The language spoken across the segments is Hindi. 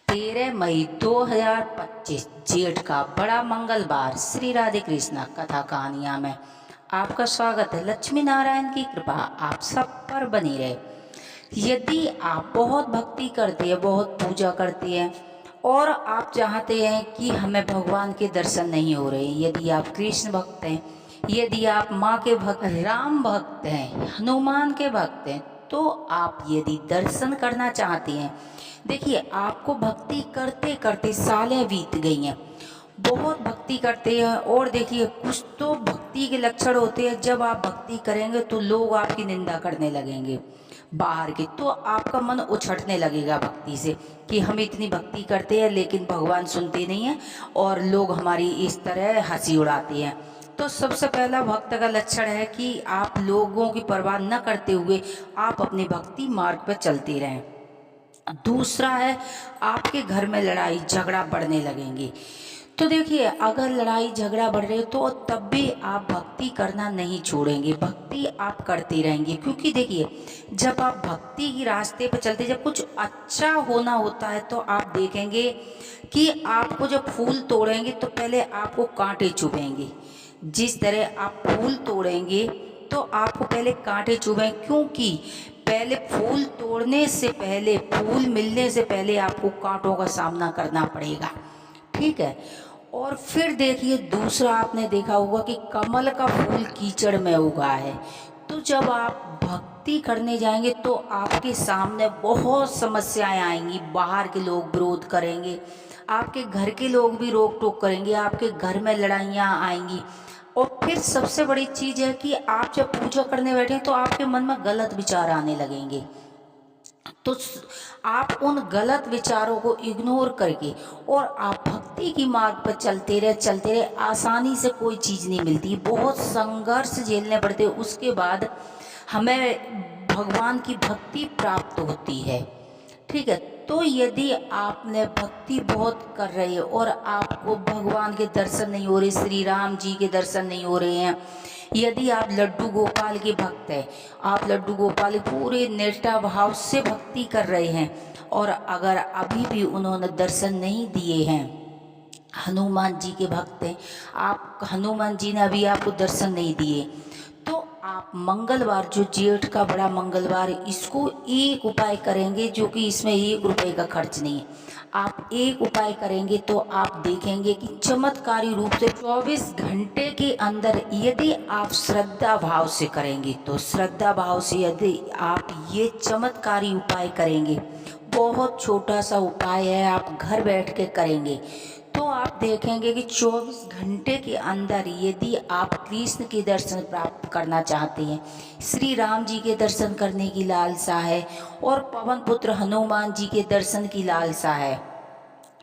13 मई 2025 जेठ का बड़ा मंगलवार श्री राधे कृष्णा कथा कहानियाँ में आपका स्वागत है। लक्ष्मी नारायण की कृपा आप सब पर बनी रहे। यदि आप बहुत भक्ति करते हैं, बहुत पूजा करते हैं और आप चाहते हैं कि हमें भगवान के दर्शन नहीं हो रहे, यदि आप कृष्ण भक्त हैं, यदि आप माँ के भक्त, राम भक्त हैं, हनुमान के भक्त हैं, तो आप यदि दर्शन करना चाहते हैं, देखिए आपको भक्ति करते करते सालें बीत गई हैं, बहुत भक्ति करते हैं। और देखिए कुछ तो भक्ति के लक्षण होते हैं, जब आप भक्ति करेंगे तो लोग आपकी निंदा करने लगेंगे बाहर के, तो आपका मन उछटने लगेगा भक्ति से कि हम इतनी भक्ति करते हैं लेकिन भगवान सुनते नहीं हैं और लोग हमारी इस तरह हंसी उड़ाते हैं। तो सबसे पहला भक्त का लक्षण है कि आप लोगों की परवाह न करते हुए आप अपने भक्ति मार्ग पर चलते रहें। दूसरा है आपके घर में लड़ाई झगड़ा बढ़ने लगेंगे। तो देखिए अगर लड़ाई झगड़ा बढ़ रहे तो तब भी आप भक्ति करना नहीं छोड़ेंगे, भक्ति आप करते रहेंगे। क्योंकि देखिए जब आप भक्ति के रास्ते पर चलते, जब कुछ अच्छा होना होता है तो आप देखेंगे कि आपको जब फूल तोड़ेंगे तो पहले आपको कांटे चुभेंगे। जिस तरह आप फूल तोड़ेंगे तो आपको पहले कांटे चुभें, क्योंकि पहले फूल तोड़ने से पहले, फूल मिलने से पहले आपको कांटों का सामना करना पड़ेगा, ठीक है। और फिर देखिए दूसरा आपने देखा होगा कि कमल का फूल कीचड़ में उगा है। तो जब आप भक्ति करने जाएंगे तो आपके सामने बहुत समस्याएं आएंगी, बाहर के लोग विरोध करेंगे, आपके घर के लोग भी रोक टोक करेंगे, आपके घर में लड़ाइयाँ आएंगी। और फिर सबसे बड़ी चीज़ है कि आप जब पूजा करने बैठे तो आपके मन में गलत विचार आने लगेंगे। तो आप उन गलत विचारों को इग्नोर करके और आप भक्ति की मार्ग पर चलते रहे। आसानी से कोई चीज़ नहीं मिलती, बहुत संघर्ष झेलने पड़ते, उसके बाद हमें भगवान की भक्ति प्राप्त होती है, ठीक है। तो यदि आपने भक्ति बहुत कर रहे हैं और आपको भगवान के दर्शन नहीं हो रहे, श्री राम जी के दर्शन नहीं हो रहे हैं, यदि आप लड्डू गोपाल के भक्त हैं, आप लड्डू गोपाल पूरे निष्ठा भाव से भक्ति कर रहे हैं और अगर अभी भी उन्होंने दर्शन नहीं दिए हैं, हनुमान जी के भक्त हैं आप, हनुमान जी ने अभी आपको दर्शन नहीं दिए, तो आप मंगलवार जो जेठ का बड़ा मंगलवार है, इसको एक उपाय करेंगे, जो कि इसमें 1 रुपए का खर्च नहीं है। आप एक उपाय करेंगे तो आप देखेंगे कि चमत्कारी रूप से 24 घंटे के अंदर, यदि आप श्रद्धा भाव से करेंगे, तो श्रद्धा भाव से यदि आप ये चमत्कारी उपाय करेंगे, बहुत छोटा सा उपाय है, आप घर बैठ के करेंगे, तो आप देखेंगे कि 24 घंटे के अंदर यदि आप कृष्ण के दर्शन प्राप्त करना चाहते हैं, श्री राम जी के दर्शन करने की लालसा है और पवन पुत्र हनुमान जी के दर्शन की लालसा है,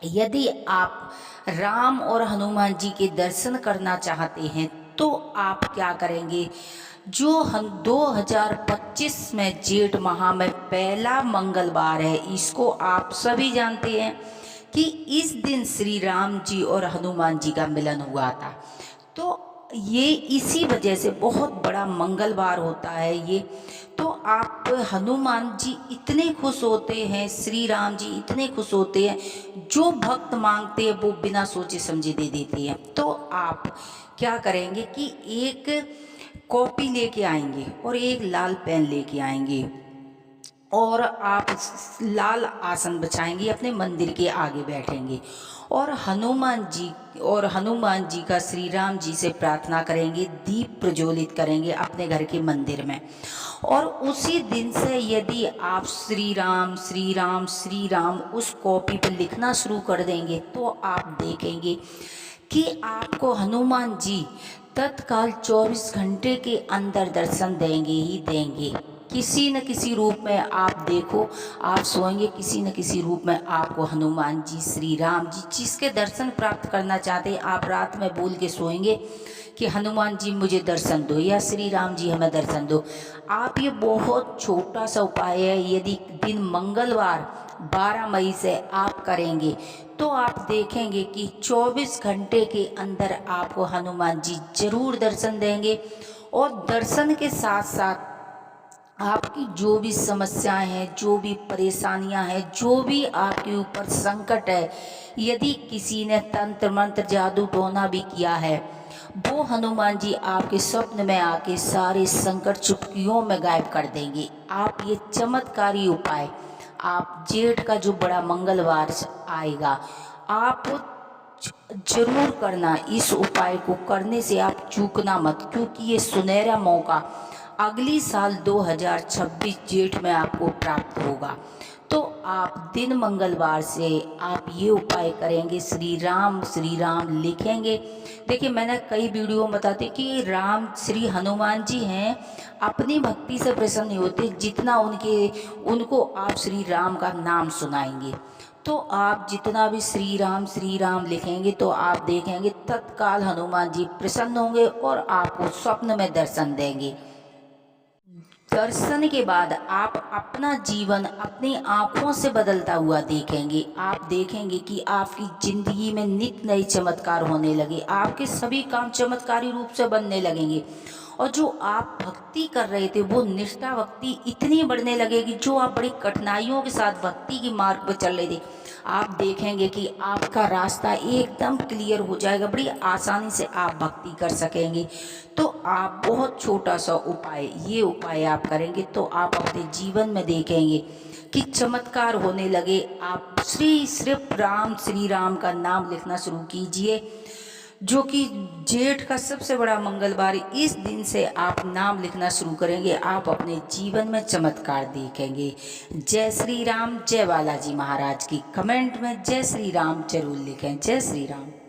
यदि आप राम और हनुमान जी के दर्शन करना चाहते हैं, तो आप क्या करेंगे, जो हम 2025 में जेठ माह में पहला मंगलवार है, इसको आप सभी जानते हैं कि इस दिन श्री राम जी और हनुमान जी का मिलन हुआ था। तो ये इसी वजह से बहुत बड़ा मंगलवार होता है ये। तो आप, हनुमान जी इतने खुश होते हैं, श्री राम जी इतने खुश होते हैं, जो भक्त मांगते हैं वो बिना सोचे समझे दे देते हैं। तो आप क्या करेंगे कि एक कॉपी लेके आएंगे और एक लाल पेन लेके आएंगे और आप लाल आसन बिछाएंगे, अपने मंदिर के आगे बैठेंगे और हनुमान जी का श्री राम जी से प्रार्थना करेंगे, दीप प्रज्वलित करेंगे अपने घर के मंदिर में। और उसी दिन से यदि आप श्री राम श्री राम श्री राम उस कॉपी पर लिखना शुरू कर देंगे, तो आप देखेंगे कि आपको हनुमान जी तत्काल 24 घंटे के अंदर दर्शन देंगे ही देंगे। किसी न किसी रूप में आप देखो, आप सोएंगे किसी न किसी रूप में आपको हनुमान जी, श्री राम जी, जिसके दर्शन प्राप्त करना चाहते हैं, आप रात में बोल के सोएंगे कि हनुमान जी मुझे दर्शन दो या श्री राम जी हमें दर्शन दो। आप, ये बहुत छोटा सा उपाय है, यदि दिन मंगलवार 12 मई से आप करेंगे तो आप देखेंगे कि 24 घंटे के अंदर आपको हनुमान जी जरूर दर्शन देंगे। और दर्शन के साथ साथ आपकी जो भी समस्याएं हैं, जो भी परेशानियां हैं, जो भी आपके ऊपर संकट है, यदि किसी ने तंत्र मंत्र जादू टोना भी किया है, वो हनुमान जी आपके स्वप्न में आके सारे संकट चुटकियों में गायब कर देंगे। आप ये चमत्कारी उपाय, आप जेठ का जो बड़ा मंगलवार आएगा, आप जरूर करना। इस उपाय को करने से आप चूकना मत, क्योंकि ये सुनहरा मौका अगली साल 2026 जेठ में आपको प्राप्त होगा। तो आप दिन मंगलवार से आप ये उपाय करेंगे, श्री राम लिखेंगे। देखिए, मैंने कई वीडियो में बताते कि राम श्री हनुमान जी हैं, अपनी भक्ति से प्रसन्न नहीं होते जितना उनको आप श्री राम का नाम सुनाएंगे। तो आप जितना भी श्री राम लिखेंगे तो आप देखेंगे तत्काल हनुमान जी प्रसन्न होंगे और आपको स्वप्न में दर्शन देंगे। दर्शन के बाद आप अपना जीवन अपनी आंखों से बदलता हुआ देखेंगे। आप देखेंगे कि आपकी जिंदगी में नित नए चमत्कार होने लगे, आपके सभी काम चमत्कारी रूप से बनने लगेंगे, और जो आप भक्ति कर रहे थे वो निष्ठा भक्ति इतनी बढ़ने लगेगी, जो आप बड़ी कठिनाइयों के साथ भक्ति की मार्ग पर चल रहे थे, आप देखेंगे कि आपका रास्ता एकदम क्लियर हो जाएगा, बड़ी आसानी से आप भक्ति कर सकेंगे। तो आप बहुत छोटा सा उपाय, ये उपाय आप करेंगे तो आप अपने जीवन में देखेंगे कि चमत्कार होने लगे। आप सिर्फ श्री राम का नाम लिखना शुरू कीजिए, जो कि जेठ का सबसे बड़ा मंगलवार, इस दिन से आप नाम लिखना शुरू करेंगे, आप अपने जीवन में चमत्कार देखेंगे। जय श्री राम, जय बालाजी महाराज की कमेंट में जय श्री राम जरूर लिखें। जय श्री राम।